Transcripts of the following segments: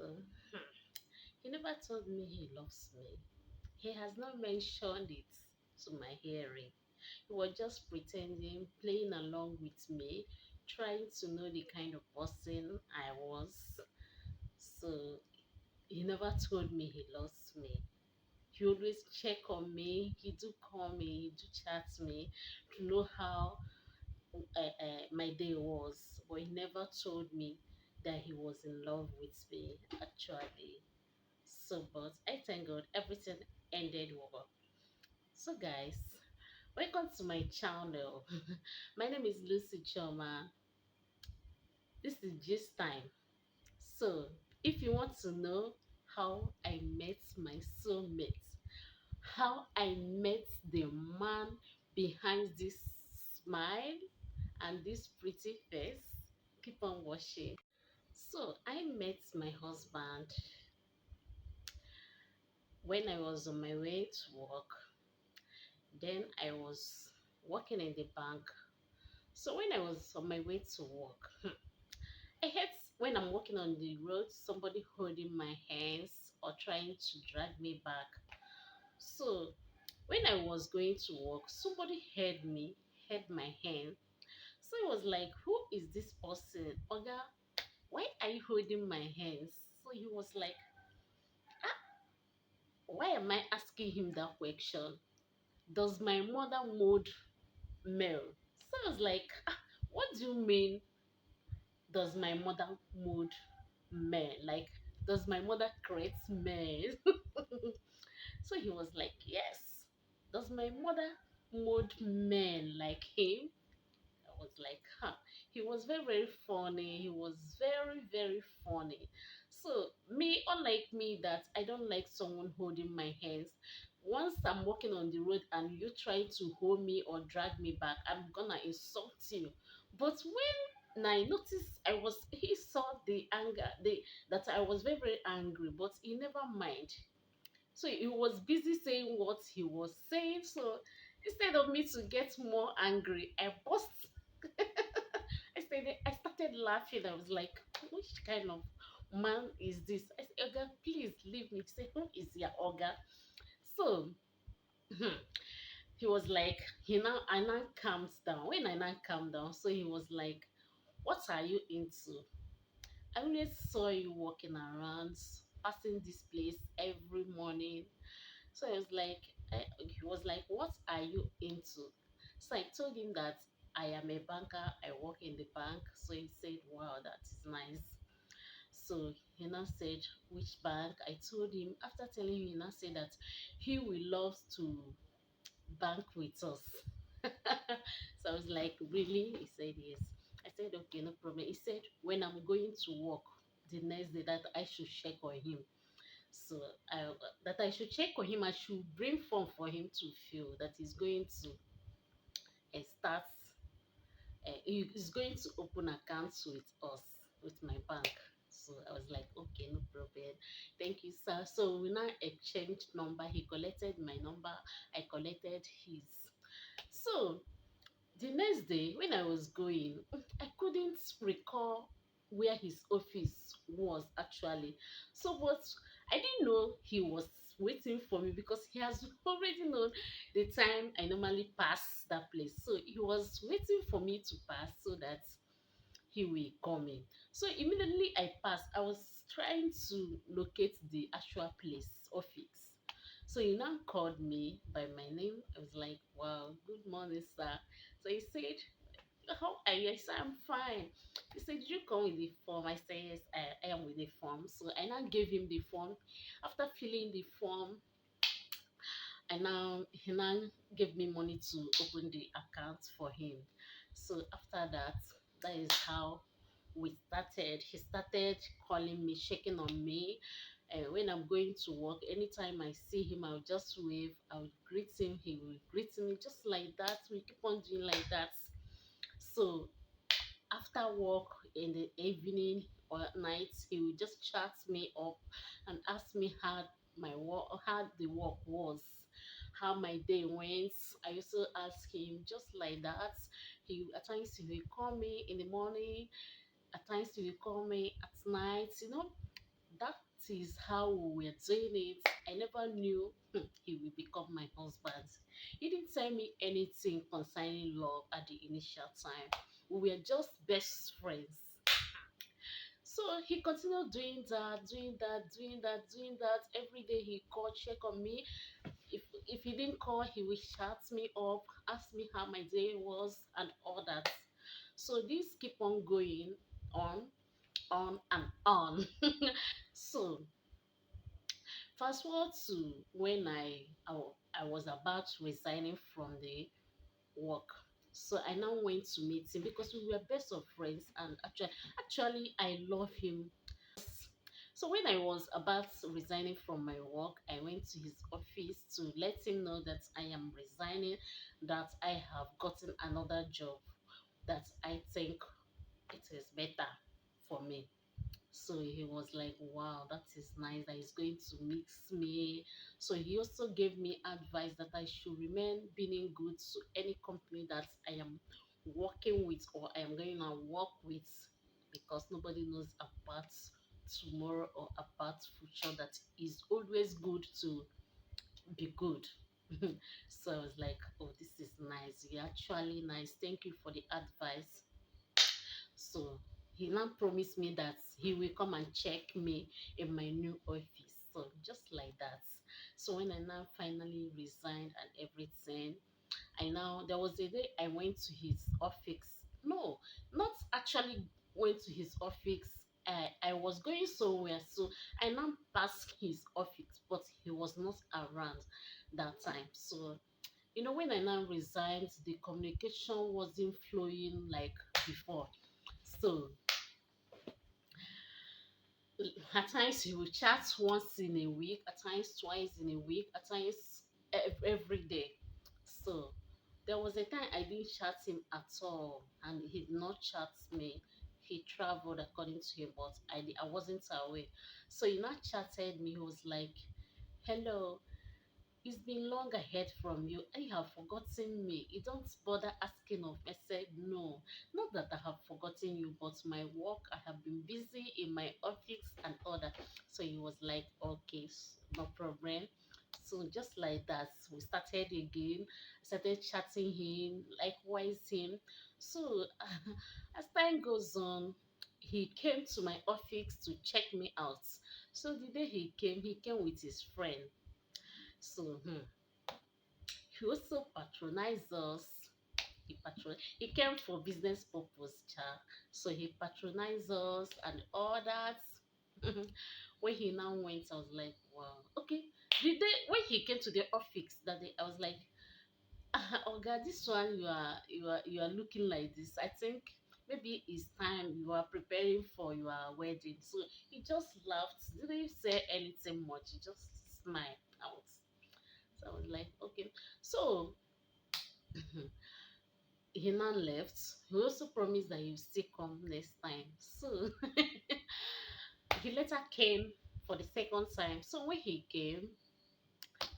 hmm, he never told me he loves me. He has not mentioned it to my hearing. He was just pretending, playing along with me, trying to know the kind of person I was. So he never told me he loves me. He always check on me. He do call me. He do chat me to know how my day was. But he never told me that he was in love with me actually. So, but I thank God everything ended well. So, guys, welcome to my channel. My name is Lucy Choma. This is just time. So, if you want to know how I met my soulmate, how I met the man behind this smile and this pretty face, keep on watching. So, I met my husband when I was on my way to work. Then I was working in the bank. So when I was on my way to work, I hate when I'm walking on the road, somebody holding my hands or trying to drag me back. So when I was going to work, somebody held my hand. So it was like, who is this person? Oga, why are you holding my hands? So he was like, why am I asking him that question? Does my mother mold male? So I was like, what do you mean? Does my mother mold men? Like, does my mother create men? So he was like, yes. Does my mother mold men like him? I was like, huh. He was very, very funny. He was very, very funny. So me, unlike me, that I don't like someone holding my hands. Once I'm walking on the road and you try to hold me or drag me back, I'm gonna insult you. But when I noticed he saw the anger, that I was very, very angry, but he never mind. So he was busy saying what he was saying. So instead of me to get more angry, I burst. I started laughing. I was like, which kind of man is this? I said, Oga, please leave me. He said, who is your Oga? So he was like, I now calms down. When I now calm down, so he was like, what are you into? I always saw you walking around, passing this place every morning. So he was like, what are you into? So I told him that I am a banker, I work in the bank. So he said, wow, that is nice. So he now said, which bank? I told him, after telling him, he now said that he will love to bank with us. So I was like, really? He said, yes. I said, okay, no problem. He said, when I'm going to work the next day, that I should check on him. So that I should check on him. I should bring form for him to feel that he's going to start. He is going to open accounts with us, with my bank. So I was like, okay, no problem. Thank you, sir. So we now exchanged number. He collected my number. I collected his. So the next day, when I was going, I couldn't recall where his office was actually. So, but I didn't know he was waiting for me because he has already known the time I normally pass that place. So, he was waiting for me to pass so that he will come in. So, immediately I passed, I was trying to locate the actual place, office. So he now called me by my name. I was like, wow, good morning, sir. So he said, how are you? I said, I'm fine. He said, did you come with the form? I said, yes, I am with the form. So I now gave him the form. After filling the form, he now gave me money to open the account for him. So after that, that is how we started. He started calling me, checking on me. And when I'm going to work, anytime I see him, I'll just wave, I'll greet him, he will greet me, just like that. We keep on doing like that. So after work in the evening or at night, he will just chat me up and ask me how the work was, how my day went. I used to ask him just like that. He at times he will call me in the morning, at times he will call me at night. That is how we were doing it. I never knew he will become my husband. He didn't tell me anything concerning love at the initial time. We were just best friends. So he continued doing that, doing that, doing that, doing that. Every day he called, check on me. If he didn't call, he would chat me up, ask me how my day was, and all that. So this keep on going on, on and on. So fast forward to when I was about resigning from the work. So I now went to meet him because we were best of friends, and actually I love him. So when I was about resigning from my work, I went to his office to let him know that I am resigning, that I have gotten another job that I think it is better for me. So he was like, wow, that is nice that he's going to mix me. So he also gave me advice that I should remain being good to any company that I am working with or I am going to work with, because nobody knows about tomorrow or about future. That is always good to be good. So I was like, oh, this is nice. You're actually nice. Thank you for the advice. So he now promised me that he will come and check me in my new office. So just like that. So when I now finally resigned and everything, I now there was a day I went to his office. No, not actually went to his office. I was going somewhere, so I now passed his office, but he was not around that time. So when I now resigned, the communication wasn't flowing like before. So at times he will chat once in a week, at times twice in a week, at times every day. So there was a time I didn't chat him at all, and he did not chat me. He traveled according to him, but I wasn't aware. So he now chatted me. He was like, "Hello, it's been long ahead from you. I have forgotten me. You don't bother asking of me." I said, no, not that I have forgotten you, but my work, I have been busy in my office and all that. So he was like, okay, no problem. So just like that, we started again. Started chatting him, likewise him. So as time goes on, he came to my office to check me out. So the day he came with his friend. So he also patronized us. He came for business purpose, child. So he patronized us and all that. When he now went, I was like, wow. Okay. The day when he came to the office that day, I was like, oh God, this one you are looking like this. I think maybe it's time you are preparing for your wedding. So he just laughed, didn't say anything much. He just smiled out. So I was like, okay. So he now left. He also promised that he will still come next time. So he later came for the second time. So when he came,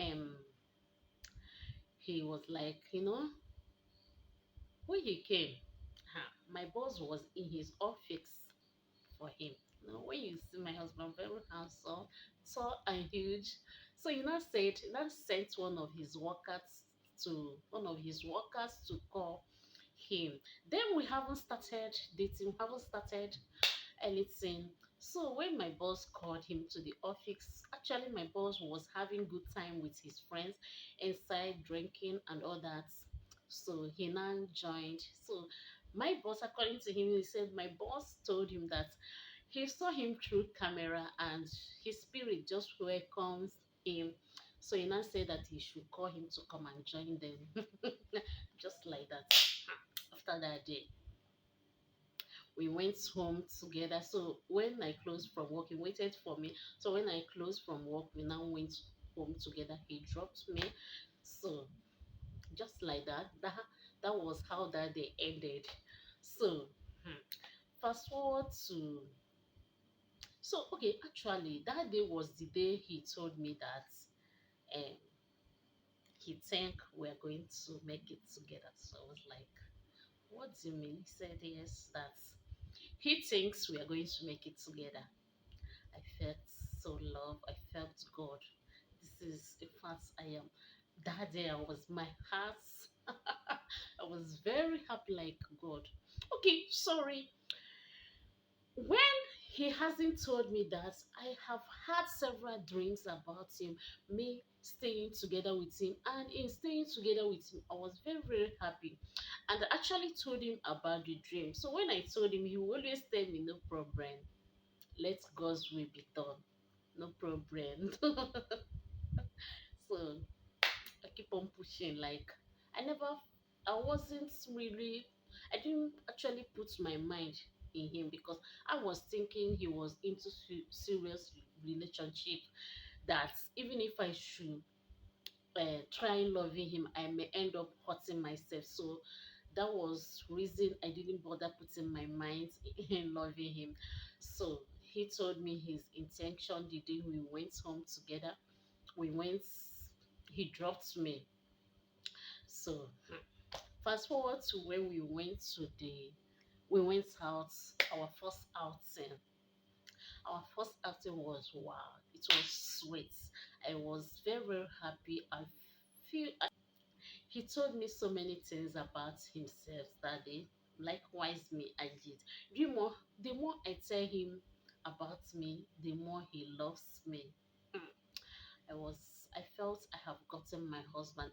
um, he was like, when he came, my boss was in his office for him. When you see my husband, very handsome, tall and huge. So he now sent one of his workers to call him. Then we haven't started dating, we haven't started anything. So when my boss called him to the office, actually my boss was having good time with his friends inside drinking and all that. So he now joined. So my boss, according to him, he said my boss told him that he saw him through camera and his spirit just welcomes him. So he now said that he should call him to come and join them. Just like that. After that day, we went home together. So when I closed from work, he waited for me. So when I closed from work, we now went home together. He dropped me. So just like that, that was how that day ended. So fast forward to okay, actually that day was the day he told me that um he think we're going to make it together. So I was like, what do you mean? He said yes, that he thinks we are going to make it together. I felt so loved. I felt God. This is, in fact, I am. That day, I was my heart. I was very happy, like God. Okay, sorry. When he hasn't told me that, I have had several dreams about him, me staying together with him, and in staying together with him, I was very, very happy. And I actually told him about the dream. So when I told him, he will always tell me, no problem. Let God's will be done. No problem. So I keep on pushing. Like I never, I wasn't really, I didn't actually put my mind in him because I was thinking he was into serious relationship. That even if I should try loving him, I may end up hurting myself. So that was reason I didn't bother putting my mind in loving him. So he told me his intention the day we went home together. We went, he dropped me. So fast forward to when we went out, our first outing. Our first outing was wow. It was sweet. I was very, very happy. He told me so many things about himself that day. Likewise, me, I did. The more I tell him about me, the more he loves me. Hmm. I was, I felt I have gotten my husband.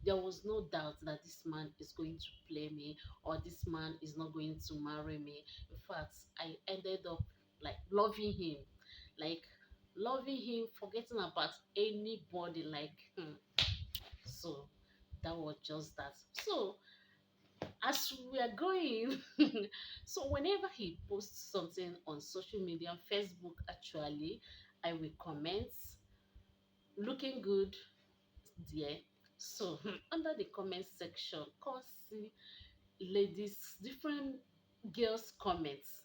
There was no doubt that this man is going to play me or this man is not going to marry me. In fact, I ended up like like loving him, forgetting about anybody. So that was just that. So as we are going, so whenever he posts something on social media, Facebook actually, I will comment, looking good, dear. So under the comment section, cause see ladies, different girls comments.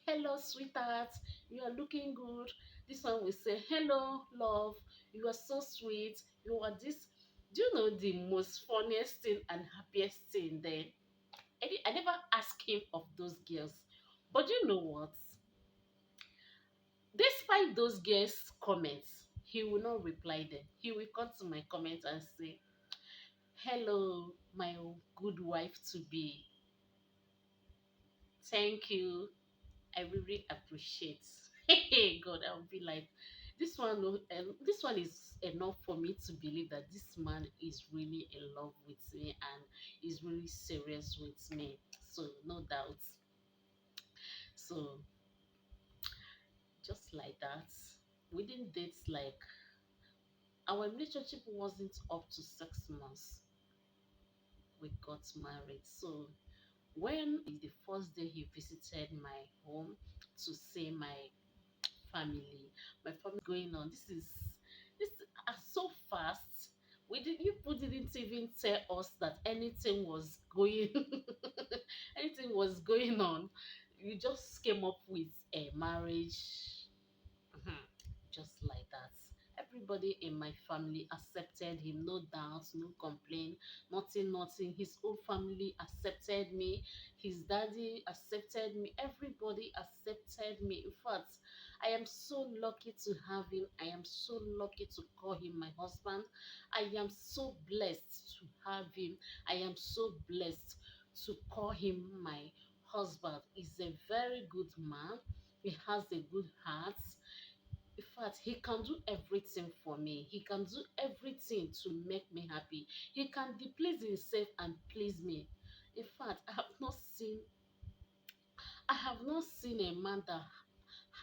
Hello, sweetheart, you are looking good. This one will say, hello, love, you are so sweet. You are this. Do you know the most funniest thing and happiest thing there? I never asked him of those girls. But you know what? Despite those girls' comments, he will not reply them. He will come to my comment and say, hello, my good wife to be. Thank you. I really appreciate. Hey God, I'll be like, this one is enough for me to believe that this man is really in love with me and is really serious with me. So no doubt. So just like that, we didn't date like our relationship wasn't up to 6 months. We got married. So when the first day he visited my home to see family, my family going on. This are so fast. People didn't even tell us that anything was going anything was going on. You just came up with a marriage. Mhm. Just like that. Everybody in my family accepted him, no doubt, no complaint, nothing, nothing. His whole family accepted me. His daddy accepted me. Everybody accepted me. In fact, I am so lucky to have him. I am so lucky to call him my husband. I am so blessed to have him. I am so blessed to call him my husband. He's a very good man. He has a good heart. In fact, he can do everything for me. He can do everything to make me happy. He can please himself and please me. In fact, I have not seen a man that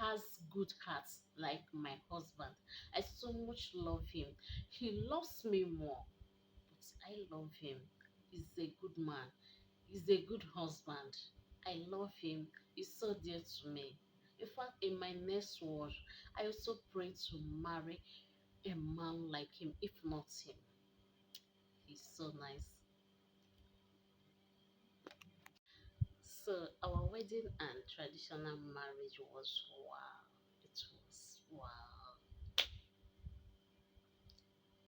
has good heart like my husband. I so much love him. He loves me more, but I love him. He's a good man. He's a good husband. I love him. He's so dear to me. In fact, in my next world, I also pray to marry a man like him, if not him. He's so nice. So our wedding and traditional marriage was wow. It was wow.